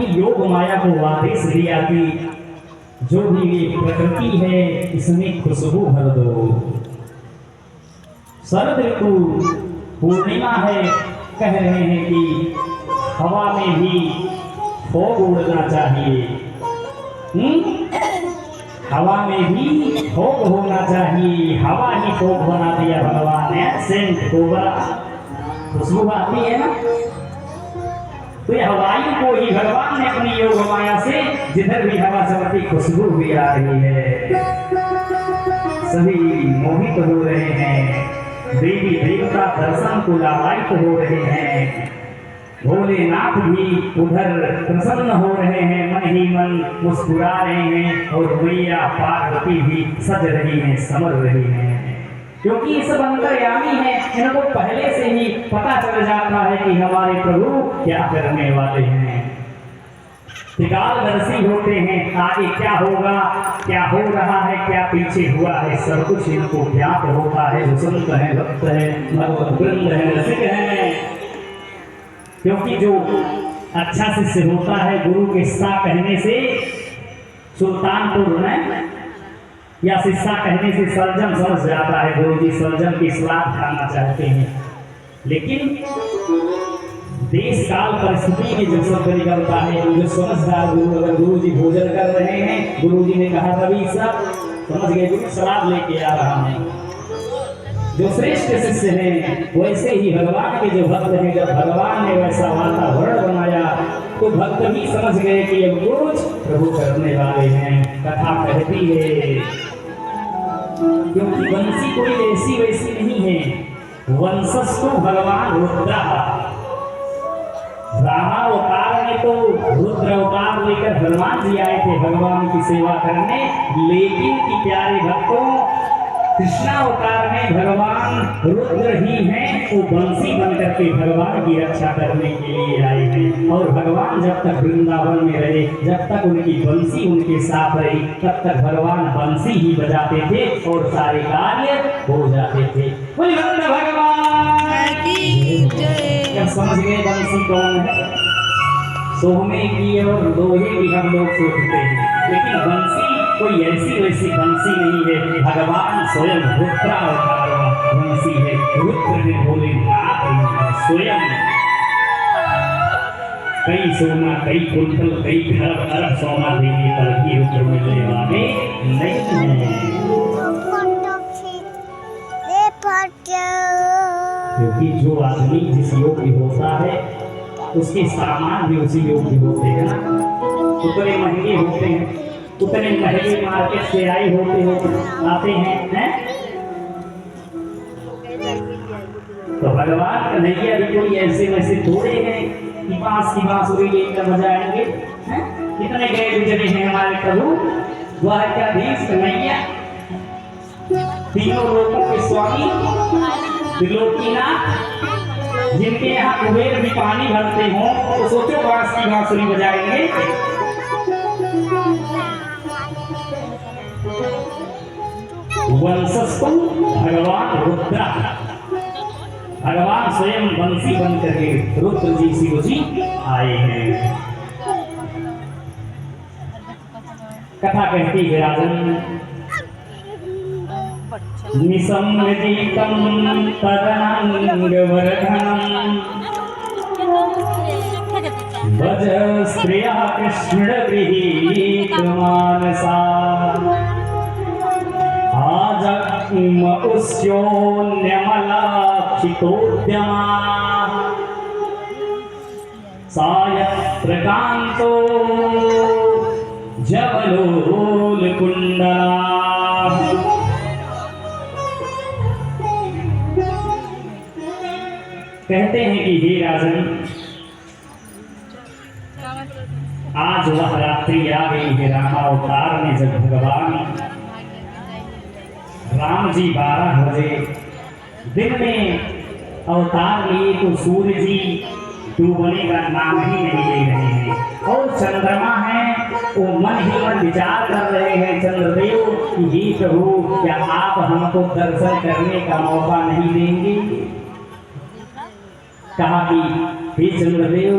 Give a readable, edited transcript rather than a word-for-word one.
अपनी योग माया को आदेश दिया कि जो भी ये प्रकृति है इसमें खुशबू भर दो। शरद ऋतु पूर्णिमा है, कह रहे हैं कि हवा में भी फूल उड़ना चाहिए। हवा में भी फूल होना चाहिए। हवा ही फूल बना दिया भगवान ने, सेंट कोबरा, खुशबू आती है ना। तो ये हवाई को ही भगवान ने अपनी योग माया से जिधर भी हवा चलती खुशबू भी आ रही है। सभी मोहित हो रहे हैं, देवी देवता दर्शन को लालायित हो रहे हैं। भोलेनाथ भी उधर प्रसन्न हो रहे हैं, मन ही मन मुस्कुरा रहे हैं। और मैया पार्वती भी सज रही हैं, समर रही हैं, क्योंकि ये सब अंतर्यामी है। इनको पहले से ही पता चल जाता है कि हमारे प्रभु क्या करने वाले हैं। त्रिकालदर्शी होते हैं, आगे क्या होगा, क्या हो रहा है, क्या पीछे हुआ है, सब कुछ इनको ज्ञात होता है। संत है, भक्त है, भगवत वृंद है, रसिक है। क्योंकि जो अच्छा शिष्य होता है, गुरु के सा कहने से सुल्तानपुर में या शिष्या कहने से सर्जन समझ जाता है। गुरु जी सर्जन की सलाह खाना चाहते हैं, लेकिन देश काल परिस्थिति के जो शब्द निकलता है, जो समझदार गुरु, अगर गुरु जी भोजन कर रहे हैं, गुरु जी ने कहा रवि सब समझ गए, गुरु सलाद लेके आ रहा है। जो श्रेष्ठ शिष्य हैं वैसे ही भगवान के जो भक्त हैं, जब भगवान ने वैसा वातावरण बनाया तो भक्त भी समझ गए कि अब कुछ प्रभु करने वाले हैं। कथा कहती है, क्योंकि वंशी कोई ऐसी वैसी नहीं है। वंशज तो भगवान रुद्रा, रामा अवतार में तो रुद्र अवतार लेकर हनुमान जी आए थे भगवान की सेवा करने, लेकिन कि प्यारे भक्तों कृष्णा अवतार में भगवान रुद्र ही हैं, वो बंसी बनकर के भगवान की रक्षा करने के लिए आए हैं। और भगवान जब तक वृंदावन में रहे, जब तक उनकी बंसी उनके साथ रही, तब तक भगवान बंसी ही बजाते थे और सारे कार्य हो जाते थे। भगवान की जय। समझ गए बंसी कौन है? सोहमे की और लोहे की हम लोग सोचते हैं, लेकिन बंसी कोई ऐसी वैसी बंसी नहीं है। भगवान स्वयं रुद्र अवतार बंसी है। रुद्र ने बोले स्वयं कई सोना, कई कुंतल, कई खरब अरब सोना देने पर भी रुद्र मिलने वाले नहीं है। क्योंकि जो आदमी जिस योग्य होता है उसके सामान भी उसी योग्य होते हैं ना। उतने महंगे होते हैं, उतने महंगे मार्केट से आए आते हैं। तो भगवान कन्हैया भी कोई ऐसे वैसे थोड़े हैं कि बांस की बांसुरी लेकर बजाएंगे। कितने गए गुजरे हैं हमारे प्रभु। वह क्या देश कन्हैया, तीनों लोगों के स्वामी, त्रिलोकीनाथ, जिनके यहाँ कुबेर भी पानी भरते हों, तो सोचो बांस की बांसुरी बजाएंगे। वंशस्थो भगवान रुद्र, भगवान स्वयं बंसी बन करके रुद्र जी शिव जी आए हैं। कथा कहती है राजन, निसंगीतम तदनंगवर्धनम भज स्त्रिया कृष्ण गृहीत मानसा उस्योन्यमलाक्षितोद्यमा सायत्रकान्तो जवलोलकुण्डला। कहते हैं कि हे राजन, आज वह रात्रि आ गई है। रामावतार में जब भगवान राम जी 12 बजे दिन में अवतार लिए तो सूर्य जी डूबने का नाम ही नहीं ले रहे हैं। और चंद्रमा है वो मन ही मन विचार कर रहे हैं चंद्रदेव कि हे प्रभु, क्या आप हमको दर्शन करने का मौका नहीं देंगे। कहा कि हे चंद्रदेव,